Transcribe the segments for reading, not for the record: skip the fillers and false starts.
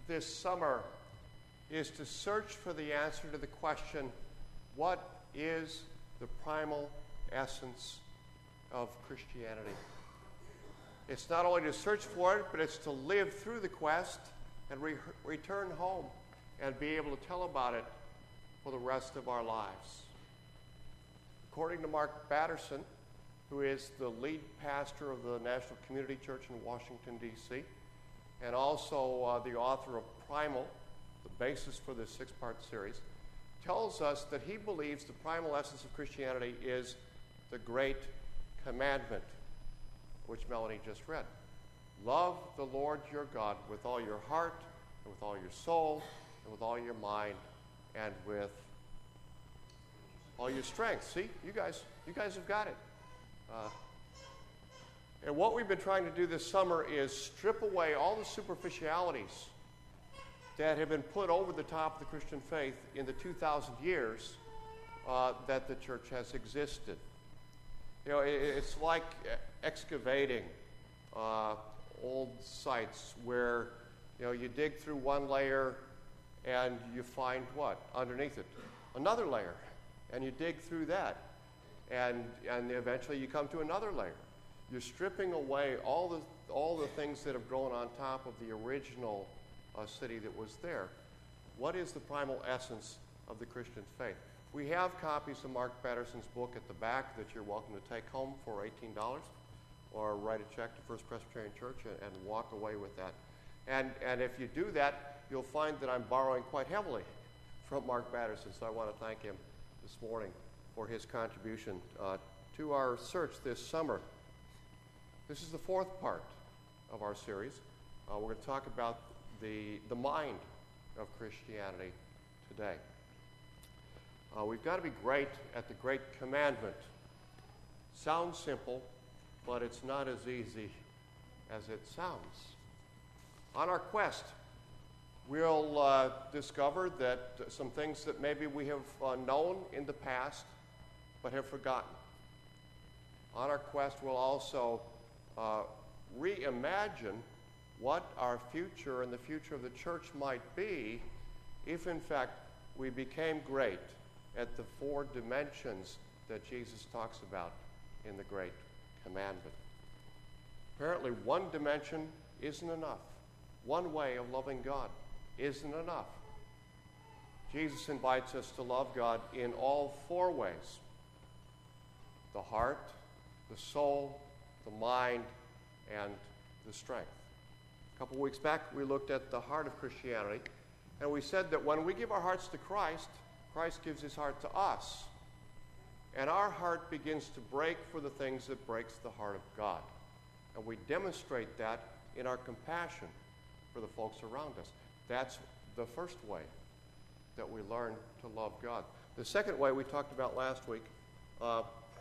this summer is to search for the answer to the question, what is the primal essence of Christianity? It's not only to search for it, but it's to live through the quest and return home and be able to tell about it for the rest of our lives. According to Mark Batterson, who is the lead pastor of the National Community Church in Washington, D.C., and also the author of Primal, the basis for this 6-part series, tells us that he believes the primal essence of Christianity is the great commandment, which Melanie just read. Love the Lord your God with all your heart, and with all your soul, and with all your mind, and with all your strength. See, you guys have got it. And what we've been trying to do this summer is strip away all the superficialities that have been put over the top of the Christian faith in the 2,000 years that the church has existed. You know, it's like excavating old sites where, you know, you dig through one layer and you find what? Underneath it, another layer. And you dig through that. And eventually you come to another layer. You're stripping away all the things that have grown on top of the original city that was there. What is the primal essence of the Christian faith? We have copies of Mark Batterson's book at the back that you're welcome to take home for $18, or write a check to First Presbyterian Church and walk away with that. And if you do that, you'll find that I'm borrowing quite heavily from Mark Batterson, so I want to thank him this morning for his contribution to our search this summer. This is the 4th part of our series. We're going to talk about the mind of Christianity today. We've got to be great at the great commandment. Sounds simple, but it's not as easy as it sounds. On our quest, we'll discover that some things that maybe we have known in the past but have forgotten. On our quest, we'll also reimagine what our future and the future of the church might be if, in fact, we became great at the 4 dimensions that Jesus talks about in the Great Commandment. Apparently, one dimension isn't enough. One way of loving God isn't enough. Jesus invites us to love God in all 4 ways: the heart, the soul, the mind, and the strength. A couple weeks back, we looked at the heart of Christianity, and we said that when we give our hearts to Christ, Christ gives his heart to us. And our heart begins to break for the things that breaks the heart of God. And we demonstrate that in our compassion for the folks around us. That's the first way that we learn to love God. The second way we talked about last week,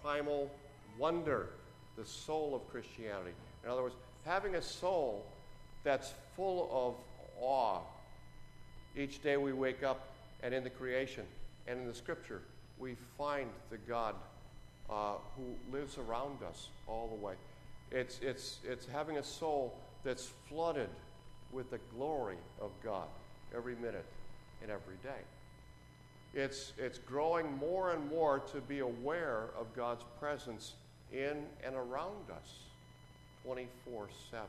primal wonder, the soul of Christianity. In other words, having a soul that's full of awe. Each day we wake up, and in the creation and in the Scripture, we find the God who lives around us all the way. It's having a soul that's flooded with the glory of God every minute and every day. It's growing more and more to be aware of God's presence in and around us 24/7.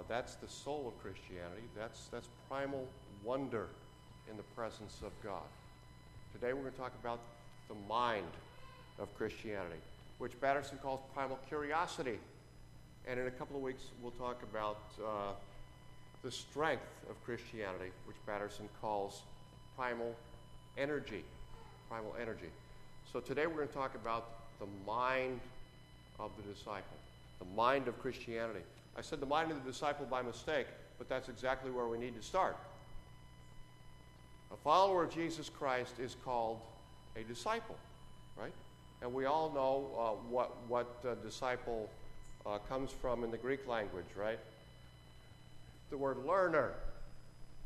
That's the soul of Christianity. That's primal wonder in the presence of God. Today we're going to talk about the mind of Christianity, which Batterson calls primal curiosity. And in a couple of weeks we'll talk about the strength of Christianity, which Batterson calls primal energy. Primal energy. So today we're going to talk about the mind of the disciple, the mind of Christianity. I said the mind of the disciple by mistake, but that's exactly where we need to start. A follower of Jesus Christ is called a disciple, right? And we all know what disciple comes from in the Greek language, right? The word learner.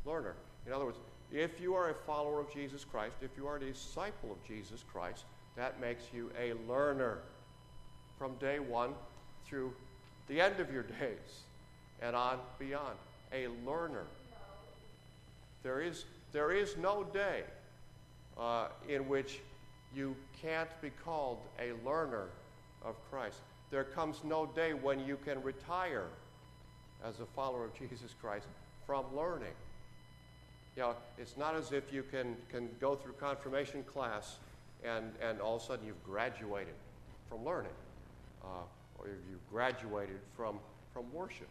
Learner. In other words, if you are a follower of Jesus Christ, if you are a disciple of Jesus Christ, that makes you a learner from day one through the end of your days and on beyond. a learner. There is no day in which you can't be called a learner of Christ. There comes no day when you can retire as a follower of Jesus Christ from learning. You know, it's not as if you can go through confirmation class and all of a sudden you've graduated from learning, or you've graduated from worship.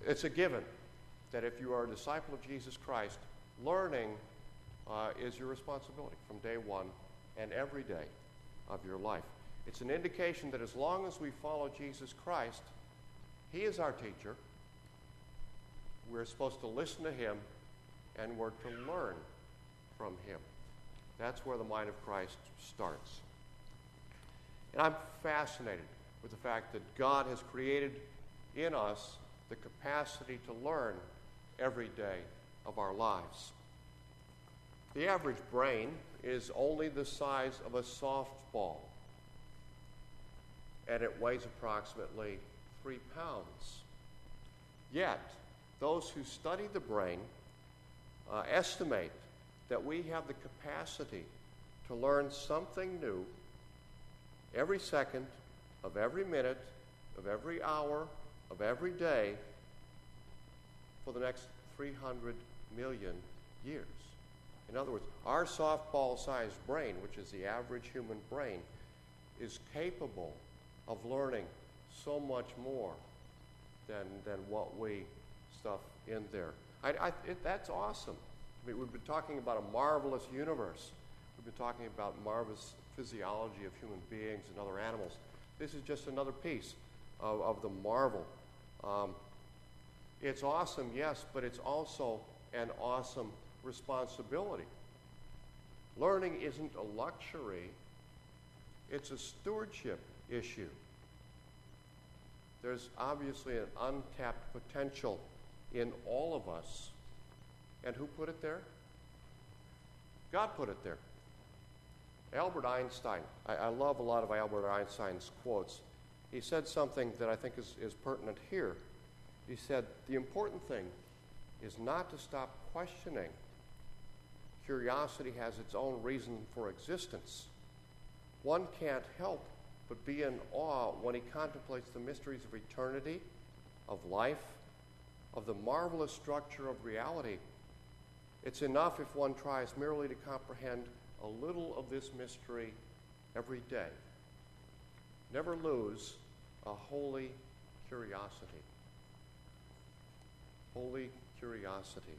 It's a given that if you are a disciple of Jesus Christ, learning is your responsibility from day one and every day of your life. It's an indication that as long as we follow Jesus Christ, He is our teacher. We're supposed to listen to Him, and we're to learn from Him. That's where the mind of Christ starts. And I'm fascinated with the fact that God has created in us the capacity to learn every day of our lives. The average brain is only the size of a softball, and it weighs approximately 3 pounds. Yet, those who study the brain estimate that we have the capacity to learn something new every second of every minute, of every hour, of every day for the next 300 million years. In other words, our softball-sized brain, which is the average human brain, is capable of learning so much more than what we stuff in there. That's awesome. I mean, we've been talking about a marvelous universe. We've been talking about marvelous physiology of human beings and other animals. This is just another piece of the marvel. It's awesome, yes, but it's also an awesome responsibility. Learning isn't a luxury, it's a stewardship issue. There's obviously an untapped potential in all of us. And who put it there? God put it there. Albert Einstein, I love a lot of Albert Einstein's quotes. He said something that I think is pertinent here. He said, the important thing is not to stop questioning. Curiosity has its own reason for existence. One can't help but be in awe when he contemplates the mysteries of eternity, of life, of the marvelous structure of reality. It's enough if one tries merely to comprehend a little of this mystery every day. Never lose a holy curiosity. Holy curiosity.